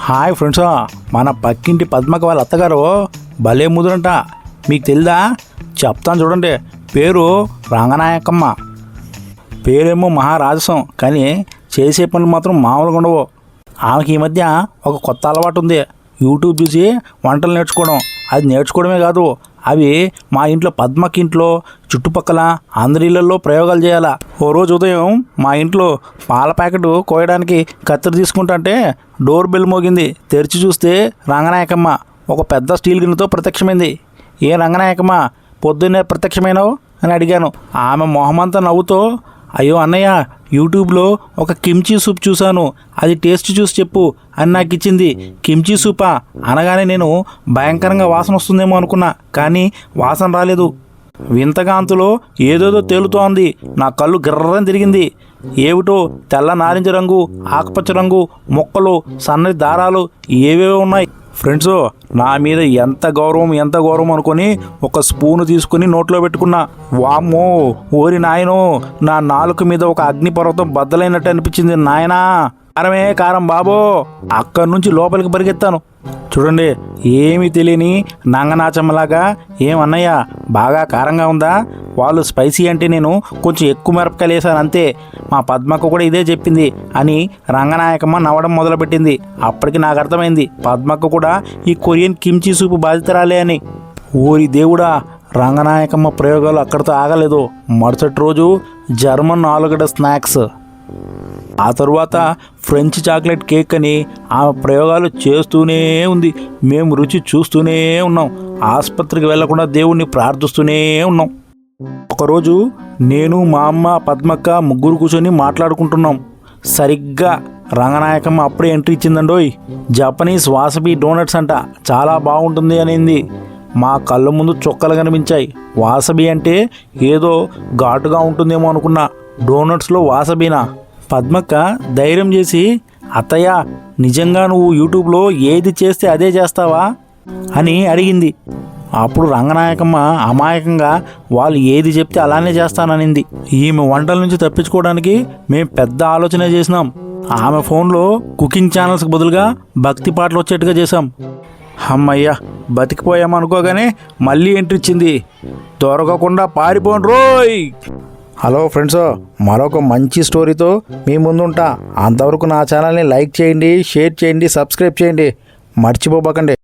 Hi friends, మన పక్కింటి పద్మక వాళ్ళ అత్తగారు భలే ముదురంట. మీకు తెలుదా? చెప్తాను చూడండి. పేరు రంగనాయకమ్మ. పేరేమో మహారాజసం, కానీ చేసే పనులు మాత్రం మామూలుగా ఉండవు. ఆమెకి ఈ మధ్య ఒక కొత్త అలవాటు ఉంది. యూట్యూబ్ చూసి వంటలు నేర్చుకోవడం. అది నేర్చుకోవడమే కాదు, అవి మా ఇంట్లో పద్మకి ఇంట్లో చుట్టుపక్కల అందరి ఇళ్లలో ప్రయోగాలు చేయాలా. ఓ రోజు ఉదయం మా ఇంట్లో పాల ప్యాకెట్ కోయడానికి కత్తిరి తీసుకుంటుంటే డోర్ బెల్ మోగింది. తెరిచి చూస్తే రంగనాయకమ్మ ఒక పెద్ద స్టీల్ గిన్నెతో ప్రత్యక్షమైంది. ఏ రంగనాయకమ్మ, పొద్దున్నే ప్రత్యక్షమైనావు అని అడిగాను. ఆమె మొహమంతా నవ్వుతో, అయ్యో అన్నయ్య, యూట్యూబ్లో ఒక కిమ్చీ సూప్ చూశాను, అది టేస్ట్ చూసి చెప్పు అని నాకు ఇచ్చింది. కిమ్చీ సూపా అనగానే నేను భయంకరంగా వాసన వస్తుందేమో అనుకున్నా, కానీ వాసన రాలేదు. వింతగా అంతులో ఏదేదో తేలుతోంది. నా కళ్ళు గిర్రని తిరిగింది. ఏమిటో తెల్ల నారింజ రంగు, ఆకుపచ్చ రంగు మొక్కలు, సన్నటి దారాలు ఏవేవో ఉన్నాయి. ఫ్రెండ్స్, నా మీద ఎంత గౌరవం అనుకొని ఒక స్పూను తీసుకుని నోట్లో పెట్టుకున్నా. వామ్మో, ఓరి నాయనో, నా నాలుక మీద ఒక అగ్నిపర్వతం బద్దలైనట్టు అనిపించింది. నాయనా, కారమే కారం బాబో. అక్కడి నుంచి లోపలికి పరిగెత్తాను. చూడండి, ఏమీ తెలియని నంగనాచమ్మలాగా, ఏమన్నయ్య బాగా కారంగా ఉందా? వాళ్ళు స్పైసీ అంటే నేను కొంచెం ఎక్కువ మిరపకాయలు వేసాను అంతే. మా పద్మక్క కూడా ఇదే చెప్పింది అని రంగనాయకమ్మ నవ్వడం మొదలుపెట్టింది. అప్పటికి నాకు అర్థమైంది, పద్మక్క కూడా ఈ కొరియన్ కిమ్చీ సూపు బాధితురాలే అని. ఓరి దేవుడా, రంగనాయకమ్మ ప్రయోగాలు అక్కడితో ఆగలేదు. మరుసటి రోజు జర్మన్ ఆలుగడ్డ స్నాక్స్, ఆ తరువాత ఫ్రెంచ్ చాక్లెట్ కేక్ అని ఆమె ప్రయోగాలు చేస్తూనే ఉంది. మేము రుచి చూస్తూనే ఉన్నాం. ఆసుపత్రికి వెళ్లకుండా దేవుణ్ణి ప్రార్థిస్తూనే ఉన్నాం. ఒకరోజు నేను, మా అమ్మ, పద్మక్క ముగ్గురు కూర్చొని మాట్లాడుకుంటున్నాం. సరిగ్గా రంగనాయకమ్మ అప్పుడే ఎంట్రీ ఇచ్చిందండోయ్. జపనీస్ వాసబీ డోనట్స్ అంట, చాలా బాగుంటుంది అనింది. మా కళ్ళ ముందు చుక్కలు కనిపించాయి. వాసబీ అంటే ఏదో ఘాటుగా ఉంటుందేమో అనుకున్నా. డోనట్స్లో వాసబీనా? పద్మక్క ధైర్యం చేసి, అత్తయ్య, నిజంగా నువ్వు యూట్యూబ్లో ఏది చేస్తే అదే చేస్తావా అని అడిగింది. అప్పుడు రంగనాయకమ్మ అమాయకంగా, వాళ్ళు ఏది చెప్తే అలానే చేస్తాననింది. ఈమె వంటల నుంచి తప్పించుకోవడానికి మేము పెద్ద ఆలోచన చేసినాం. ఆమె ఫోన్లో కుకింగ్ ఛానల్స్కి బదులుగా భక్తి పాటలు వచ్చేట్టుగా చేశాం. అమ్మయ్య, బతికిపోయామనుకోగానే మళ్ళీ ఎంట్రీ ఇచ్చింది. దొరకకుండా పారిపోను రోయ్. హలో ఫ్రెండ్స్, మరొక మంచి స్టోరీతో మీ ముందుంటా. అంతవరకు నా ఛానల్ని లైక్ చేయండి, షేర్ చేయండి, సబ్స్క్రైబ్ చేయండి, మర్చిపోబకండి.